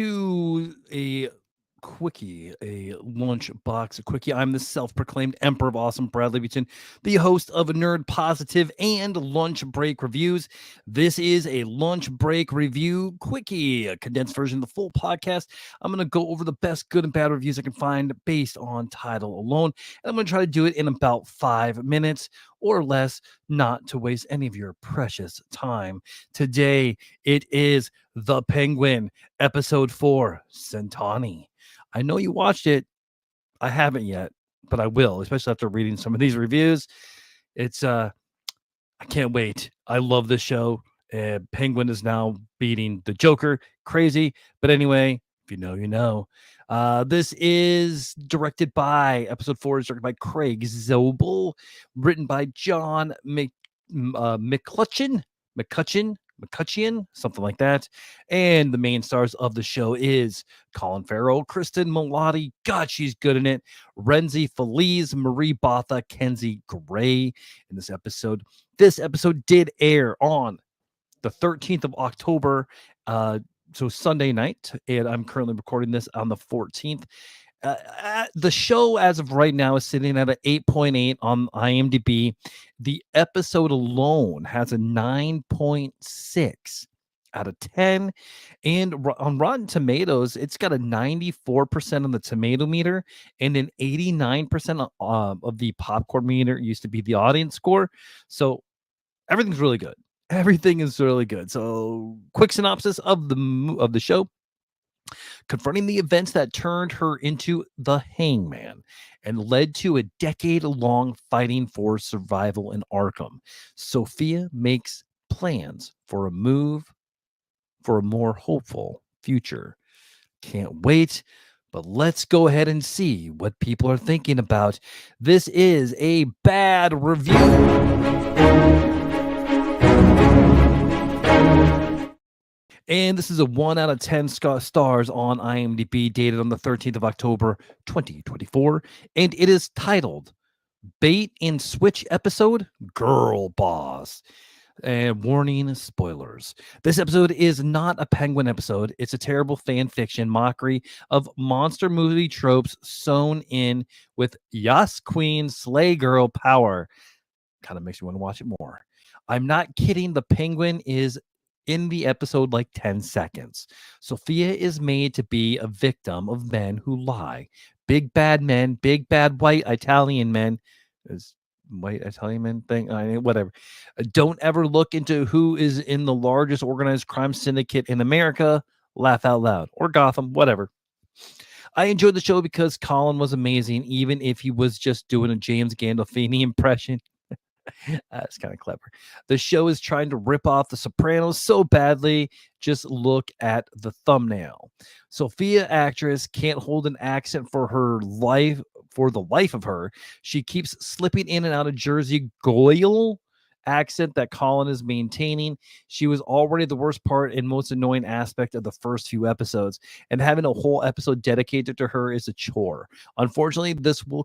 to a quickie, a lunch box quickie. I'm the self-proclaimed Emperor of Awesome, Bradley Beaton, the host of Nerd Positive and Lunch Break Reviews. This is a lunch break review quickie, a condensed version of the full podcast. I'm going to go over the best good and bad reviews I can find based on title alone, and I'm going to try to do it in about 5 minutes or less, not to waste any of your precious time. Today, it is The Penguin, Episode 4, Centani. I know you watched it. I haven't yet, but I will, especially after reading some of these reviews. It's I can't wait. I love this show. Penguin is now beating the Joker. Crazy. But anyway, if you know, you know. This is directed by, episode 4 is directed by Craig Zobel, written by John McCutcheon, something like that. And the main stars of the show is Colin Farrell, Kristen Milotti, God, she's good in it, Renzi Feliz, Marie Botha, Kenzie Gray in this episode. This episode did air on the 13th of October, so Sunday night, and I'm currently recording this on the 14th. The show, as of right now, is sitting at an 8.8 on IMDb. The episode alone has a 9.6 out of 10. And on Rotten Tomatoes, it's got a 94% on the tomato meter and an 89% of the popcorn meter used to be the audience score. So everything's really good. Everything is really good. So quick synopsis of the show. Confronting the events that turned her into the Hangman and led to a decade-long fighting for survival in Arkham, Sophia makes plans for a move for a more hopeful future. Can't wait, but let's go ahead and see what people are thinking about. This is a bad review. And this is a 1 out of 10 stars on IMDb, dated on the 13th of October, 2024. And it is titled Bait and Switch Episode, Girl Boss. And warning, spoilers. This episode is not a Penguin episode. It's a terrible fan fiction mockery of monster movie tropes sewn in with Yas Queen Slay Girl power. Kind of makes me want to watch it more. I'm not kidding. The Penguin is in the episode like 10 seconds. Sophia is made to be a victim of men who lie. Big bad men, big bad white Italian men. Is white Italian men thing? Whatever. Don't ever look into who is in the largest organized crime syndicate in America. Laugh out loud. Or Gotham, whatever. I enjoyed the show because Colin was amazing, even if he was just doing a James Gandolfini impression. That's kind of clever. The show is trying to rip off The Sopranos so badly. Just look at the thumbnail. Sophia, actress, can't hold an accent for the life of her. She keeps slipping in and out of Jersey Goyle accent that Colin is maintaining. She was already the worst part and most annoying aspect of the first few episodes, and having a whole episode dedicated to her is a chore. Unfortunately, this will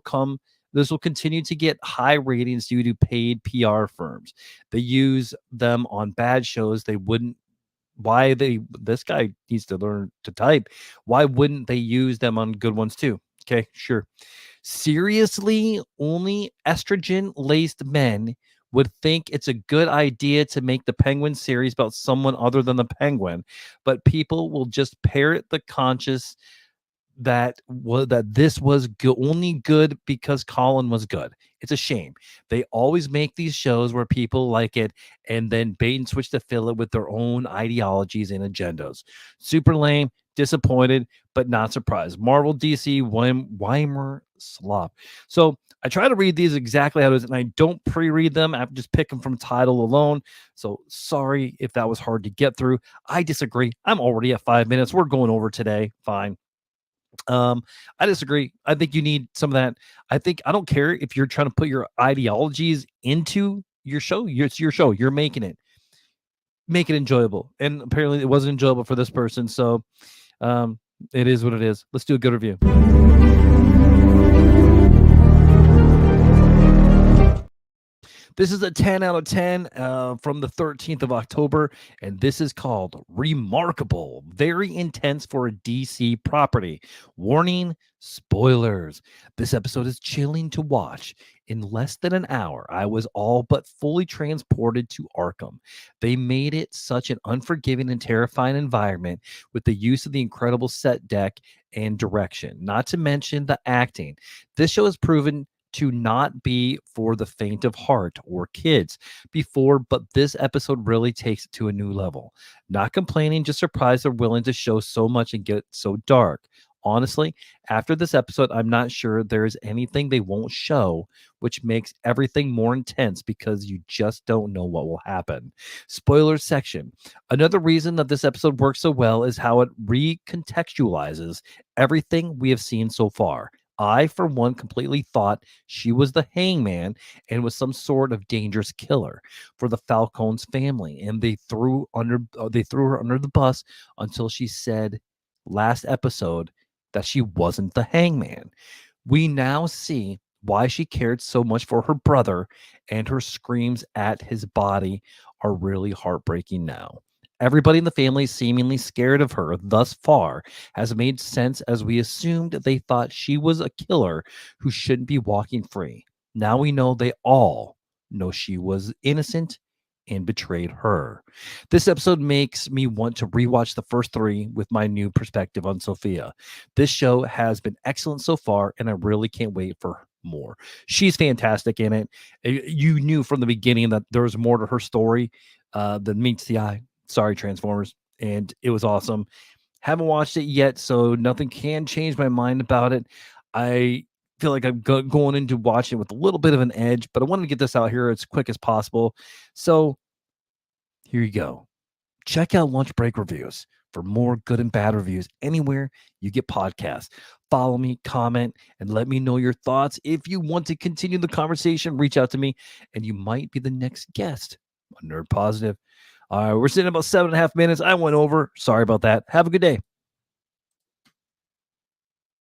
continue to get high ratings due to paid PR firms. They use them on bad shows. This guy needs to learn to type. Why wouldn't they use them on good ones too? Okay, sure. Seriously, only estrogen-laced men would think it's a good idea to make the Penguin series about someone other than the Penguin, but people will just parrot the conscious that this was only good because Colin was good. It's a shame. They always make these shows where people like it and then bait and switch to fill it with their own ideologies and agendas. Super lame, disappointed, but not surprised. Marvel, DC, Weimer slop. So I try to read these exactly how it is, and I don't pre-read them. I just pick them from title alone. So sorry if that was hard to get through. I disagree. I'm already at 5 minutes. We're going over today. Fine. I disagree. I think you need some of that. I don't care if you're trying to put your ideologies into your show. It's your show. You're making it. Make it enjoyable. And apparently it wasn't enjoyable for this person. So it is what it is. Let's do a good review. This is a 10 out of 10 from the 13th of October, and this is called Remarkable. Very intense for a DC property. Warning, spoilers. This episode is chilling to watch. In less than an hour, I was all but fully transported to Arkham. They made it such an unforgiving and terrifying environment with the use of the incredible set deck and direction, not to mention the acting. This show has proven to not be for the faint of heart or kids before, but this episode really takes it to a new level. Not complaining, just surprised they're willing to show so much and get so dark. Honestly, after this episode, I'm not sure there's anything they won't show, which makes everything more intense because you just don't know what will happen. Spoiler section. Another reason that this episode works so well is how it recontextualizes everything we have seen so far. I, for one, completely thought she was the hangman and was some sort of dangerous killer for the Falcone's family, and they threw her under the bus until she said last episode that she wasn't the hangman. We now see why she cared so much for her brother, and her screams at his body are really heartbreaking now. Everybody in the family seemingly scared of her thus far has made sense, as we assumed they thought she was a killer who shouldn't be walking free. Now we know they all know she was innocent and betrayed her. This episode makes me want to rewatch the first three with my new perspective on Sophia. This show has been excellent so far, and I really can't wait for more. She's fantastic in it. You knew from the beginning that there was more to her story than meets the eye. Sorry, Transformers. And it was awesome. Haven't watched it yet, so nothing can change my mind about it. I feel like I'm going into watching with a little bit of an edge, but I wanted to get this out here as quick as possible. So here you go. Check out Lunch Break Reviews for more good and bad reviews anywhere you get podcasts. Follow me, comment, and let me know your thoughts. If you want to continue the conversation, reach out to me, and you might be the next guest on Nerd Positive. All right, we're sitting about 7.5 minutes. I went over. Sorry about that. Have a good day.